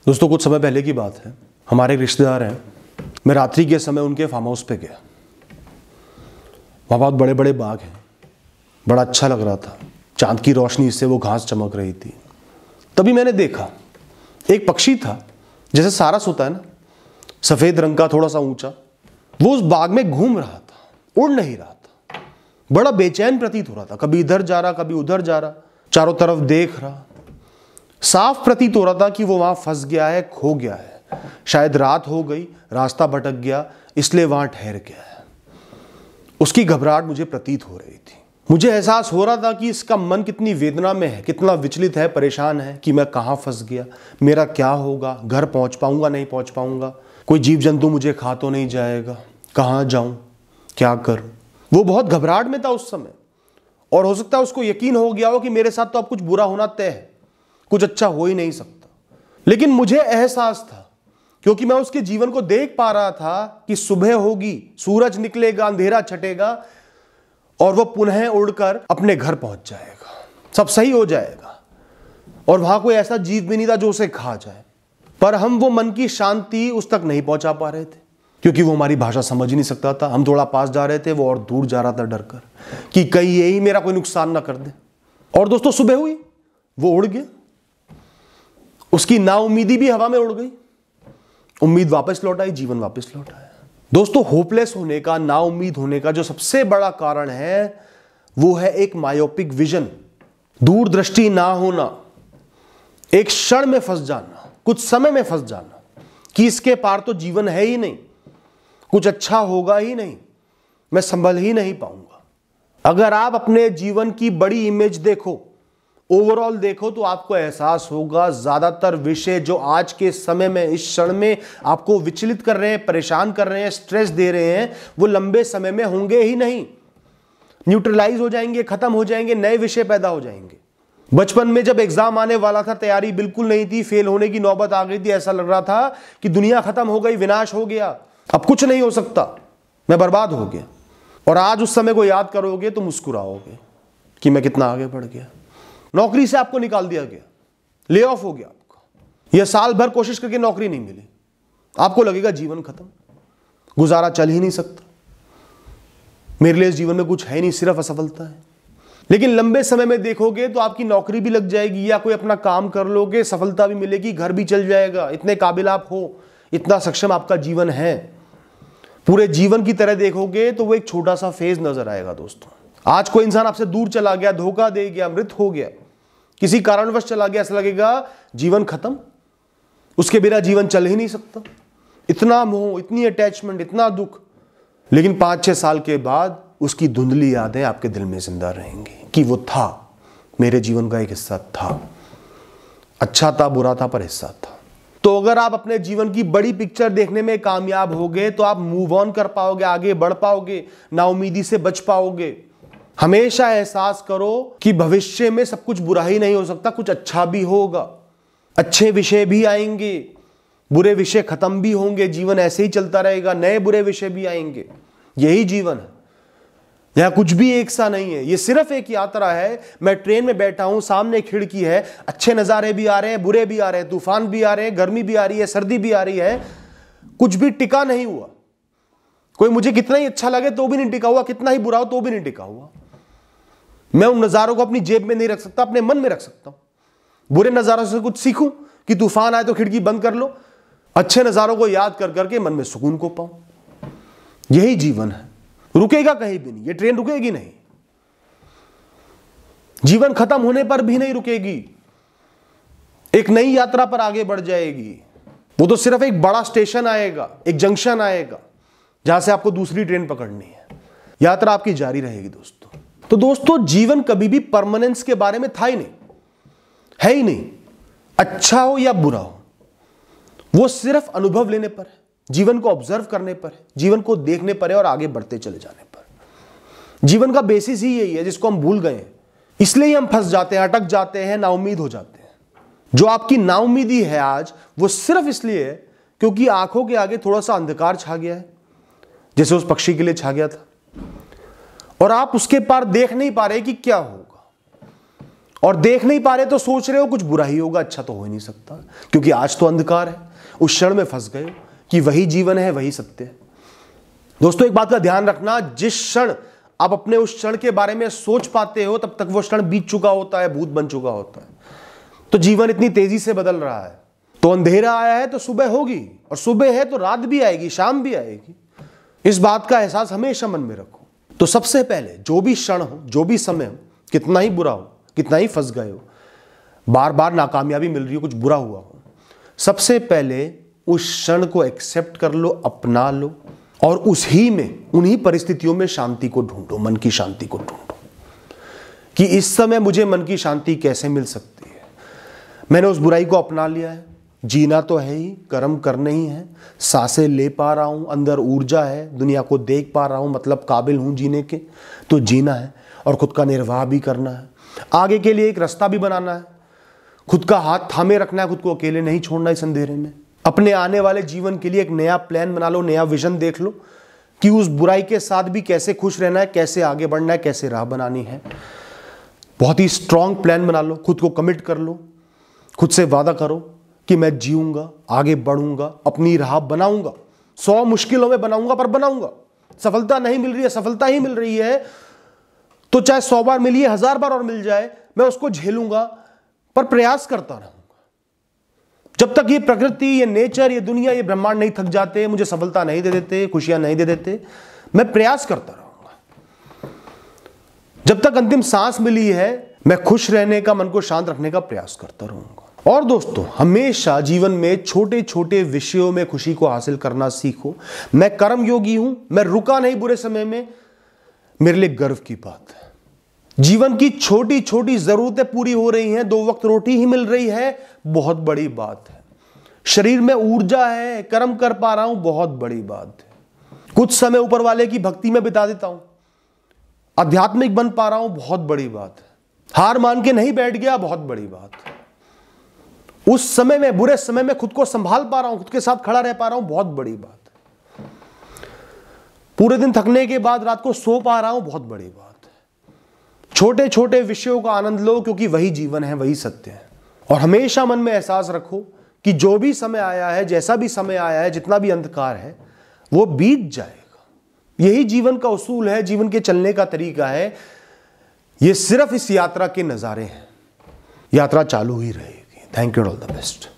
दोस्तों कुछ समय पहले की बात है, हमारे एक रिश्तेदार हैं, मैं रात्रि के समय उनके फार्म हाउस पे गया। वहाँ बहुत बड़े बड़े बाग हैं, बड़ा अच्छा लग रहा था, चांद की रोशनी से वो घास चमक रही थी। तभी मैंने देखा एक पक्षी था, जैसे सारस होता है ना, सफ़ेद रंग का, थोड़ा सा ऊंचा। वो उस बाग में घूम रहा था, उड़ नहीं रहा था, बड़ा बेचैन प्रतीत हो रहा था, कभी इधर जा रहा कभी उधर जा रहा, चारों तरफ देख रहा। साफ प्रतीत हो रहा था कि वो वहां फंस गया है, खो गया है, शायद रात हो गई, रास्ता भटक गया, इसलिए वहां ठहर गया है। उसकी घबराहट मुझे प्रतीत हो रही थी। मुझे एहसास हो रहा था कि इसका मन कितनी वेदना में है, कितना विचलित है, परेशान है कि मैं कहाँ फंस गया, मेरा क्या होगा, घर पहुँच पाऊंगा नहीं पहुँच पाऊंगा, कोई जीव जंतु मुझे खा तो नहीं जाएगा, कहाँ जाऊं, क्या करूं। वो बहुत घबराहट में था उस समय, और हो सकता है उसको यकीन हो गया हो कि मेरे साथ तो अब कुछ बुरा होना तय है, कुछ अच्छा हो ही नहीं सकता। लेकिन मुझे एहसास था, क्योंकि मैं उसके जीवन को देख पा रहा था कि सुबह होगी, सूरज निकलेगा, अंधेरा छटेगा और वो पुनः उड़कर अपने घर पहुंच जाएगा, सब सही हो जाएगा, और वहां कोई ऐसा जीव भी नहीं था जो उसे खा जाए। पर हम वो मन की शांति उस तक नहीं पहुंचा पा रहे थे, क्योंकि वो हमारी भाषा समझ ही नहीं सकता था। हम थोड़ा पास जा रहे थे, वो और दूर जा रहा था, डर कर कि कहीं यही मेरा कोई नुकसान ना कर दे। और दोस्तों सुबह हुई, वो उड़ गया, उसकी नाउम्मीदी भी हवा में उड़ गई, उम्मीद वापस लौट आई, जीवन वापस लौट आया। दोस्तों होपलेस होने का, नाउम्मीद होने का जो सबसे बड़ा कारण है वो है एक मायोपिक विजन, दूरदृष्टि ना होना, एक क्षण में फंस जाना, कुछ समय में फंस जाना कि इसके पार तो जीवन है ही नहीं, कुछ अच्छा होगा ही नहीं, मैं संभल ही नहीं पाऊंगा। अगर आप अपने जीवन की बड़ी इमेज देखो, ओवरऑल देखो, तो आपको एहसास होगा ज्यादातर विषय जो आज के समय में, इस क्षण में आपको विचलित कर रहे हैं, परेशान कर रहे हैं, स्ट्रेस दे रहे हैं, वो लंबे समय में होंगे ही नहीं, न्यूट्रलाइज हो जाएंगे, खत्म हो जाएंगे, नए विषय पैदा हो जाएंगे। बचपन में जब एग्जाम आने वाला था, तैयारी बिल्कुल नहीं थी, फेल होने की नौबत आ गई थी, ऐसा लग रहा था कि दुनिया खत्म हो गई, विनाश हो गया, अब कुछ नहीं हो सकता, मैं बर्बाद हो गया। और आज उस समय को याद करोगे तो मुस्कुराओगे कि मैं कितना आगे बढ़ गया। नौकरी से आपको निकाल दिया गया, ले ऑफ हो गया आपका, यह साल भर कोशिश करके नौकरी नहीं मिली, आपको लगेगा जीवन खत्म, गुजारा चल ही नहीं सकता, मेरे लिए इस जीवन में कुछ है नहीं, सिर्फ असफलता है। लेकिन लंबे समय में देखोगे तो आपकी नौकरी भी लग जाएगी, या कोई अपना काम कर लोगे, सफलता भी मिलेगी, घर भी चल जाएगा, इतने काबिल आप हो, इतना सक्षम आपका जीवन है। पूरे जीवन की तरह देखोगे तो वो एक छोटा सा फेज नजर आएगा। दोस्तों आज कोई इंसान आपसे दूर चला गया, धोखा दे गया, मृत हो गया, किसी कारणवश चला गया, ऐसा लगेगा जीवन खत्म, उसके बिना जीवन चल ही नहीं सकता, इतना मोह, इतनी अटैचमेंट, इतना दुख। लेकिन 5-6 साल के बाद उसकी धुंधली यादें आपके दिल में जिंदा रहेंगी कि वो था, मेरे जीवन का एक हिस्सा था, अच्छा था, बुरा था, पर हिस्सा था। तो अगर आप अपने जीवन की बड़ी पिक्चर देखने में कामयाब होगे तो आप मूव ऑन कर पाओगे, आगे बढ़ पाओगे, नाउमीदी से बच पाओगे। हमेशा एहसास करो कि भविष्य में सब कुछ बुरा ही नहीं हो सकता, कुछ अच्छा भी होगा, अच्छे विषय भी आएंगे, बुरे विषय खत्म भी होंगे, जीवन ऐसे ही चलता रहेगा, नए बुरे विषय भी आएंगे। यही जीवन है, यहां कुछ भी एक सा नहीं है, ये सिर्फ एक यात्रा है। मैं ट्रेन में बैठा हूं, सामने खिड़की है, अच्छे नजारे भी आ रहे हैं, बुरे भी आ रहे हैं, तूफान भी आ रहे हैं, गर्मी भी आ रही है, सर्दी भी आ रही है, कुछ भी टिका नहीं हुआ। कोई मुझे कितना ही अच्छा लगे तो भी नहीं टिका हुआ, कितना ही बुरा हो तो भी नहीं टिका हुआ। मैं उन नजारों को अपनी जेब में नहीं रख सकता, अपने मन में रख सकता हूं। बुरे नजारों से कुछ सीखूं कि तूफान आए तो खिड़की बंद कर लो, अच्छे नजारों को याद कर करके मन में सुकून को पाऊं। यही जीवन है, रुकेगा कहीं भी नहीं, ये ट्रेन रुकेगी नहीं, जीवन खत्म होने पर भी नहीं रुकेगी, एक नई यात्रा पर आगे बढ़ जाएगी। वो तो सिर्फ एक बड़ा स्टेशन आएगा, एक जंक्शन आएगा जहां से आपको दूसरी ट्रेन पकड़नी है, यात्रा आपकी जारी रहेगी। दोस्तों तो दोस्तों जीवन कभी भी परमानेंस के बारे में था ही नहीं, है ही नहीं, अच्छा हो या बुरा हो, वो सिर्फ अनुभव लेने पर है, जीवन को ऑब्जर्व करने पर है, जीवन को देखने पर है और आगे बढ़ते चले जाने पर। जीवन का बेसिस ही यही है जिसको हम भूल गए हैं, इसलिए हम फंस जाते हैं, अटक जाते हैं, नाउम्मीद हो जाते हैं। जो आपकी नाउम्मीदी है आज, वो सिर्फ इसलिए है क्योंकि आंखों के आगे थोड़ा सा अंधकार छा गया है, जैसे उस पक्षी के लिए छा गया था, और आप उसके पार देख नहीं पा रहे कि क्या होगा। और देख नहीं पा रहे तो सोच रहे हो कुछ बुरा ही होगा, अच्छा तो हो ही नहीं सकता, क्योंकि आज तो अंधकार है। उस क्षण में फंस गए कि वही जीवन है, वही सत्य है। दोस्तों एक बात का ध्यान रखना, जिस क्षण आप अपने उस क्षण के बारे में सोच पाते हो तब तक वो क्षण बीत चुका होता है, भूत बन चुका होता है। तो जीवन इतनी तेजी से बदल रहा है, तो अंधेरा आया है तो सुबह होगी, और सुबह है तो रात भी आएगी, शाम भी आएगी। इस बात का एहसास हमेशा मन में रखो। तो सबसे पहले जो भी क्षण हो, जो भी समय हो, कितना ही बुरा हो, कितना ही फंस गए हो, बार बार नाकामयाबी मिल रही हो, कुछ बुरा हुआ हो, सबसे पहले उस क्षण को एक्सेप्ट कर लो, अपना लो, और उसी में, उन्हीं परिस्थितियों में शांति को ढूंढो, मन की शांति को ढूंढो कि इस समय मुझे मन की शांति कैसे मिल सकती है। मैंने उस बुराई को अपना लिया है, जीना तो है ही, कर्म करने ही है, सांसें ले पा रहा हूं, अंदर ऊर्जा है, दुनिया को देख पा रहा हूं, मतलब काबिल हूं जीने के, तो जीना है और खुद का निर्वाह भी करना है। आगे के लिए एक रास्ता भी बनाना है, खुद का हाथ थामे रखना है, खुद को अकेले नहीं छोड़ना इस अंधेरे में। अपने आने वाले जीवन के लिए एक नया प्लान बना लो, नया विजन देख लो कि उस बुराई के साथ भी कैसे खुश रहना है, कैसे आगे बढ़ना है, कैसे राह बनानी है। बहुत ही स्ट्रांग प्लान बना लो, खुद को कमिट कर लो, खुद से वादा करो कि मैं जीऊंगा, आगे बढ़ूंगा, अपनी राह बनाऊंगा, 100 मुश्किलों में बनाऊंगा पर बनाऊंगा। सफलता नहीं मिल रही है, सफलता ही मिल रही है, तो चाहे 100 बार मिली, 1000 बार और मिल जाए, मैं उसको झेलूंगा, पर प्रयास करता रहूंगा। जब तक ये प्रकृति, ये नेचर, ये दुनिया, ये ब्रह्मांड नहीं थक जाते, मुझे सफलता नहीं दे देते, खुशियां नहीं दे देते, मैं प्रयास करता रहूंगा। जब तक अंतिम सांस मिली है, मैं खुश रहने का, मन को शांत रखने का प्रयास करता रहूंगा। और दोस्तों हमेशा जीवन में छोटे छोटे विषयों में खुशी को हासिल करना सीखो। मैं कर्मयोगी हूं, मैं रुका नहीं बुरे समय में, मेरे लिए गर्व की बात है। जीवन की छोटी छोटी जरूरतें पूरी हो रही हैं, 2 वक्त रोटी ही मिल रही है, बहुत बड़ी बात है। शरीर में ऊर्जा है, कर्म कर पा रहा हूं, बहुत बड़ी बात है। कुछ समय ऊपर वाले की भक्ति में बिता देता हूं, आध्यात्मिक बन पा रहा हूं, बहुत बड़ी बात है। हार मान के नहीं बैठ गया, बहुत बड़ी बात है। उस समय में, बुरे समय में खुद को संभाल पा रहा हूं, खुद के साथ खड़ा रह पा रहा हूं, बहुत बड़ी बात है। पूरे दिन थकने के बाद रात को सो पा रहा हूं, बहुत बड़ी बात है। छोटे छोटे विषयों का आनंद लो, क्योंकि वही जीवन है, वही सत्य है। और हमेशा मन में एहसास रखो कि जो भी समय आया है, जैसा भी समय आया है, जितना भी अंधकार है, वो बीत जाएगा। यही जीवन का उसूल है, जीवन के चलने का तरीका है। ये सिर्फ इस यात्रा के नजारे हैं, यात्रा चालू ही रहेगी। Thank you, all the best.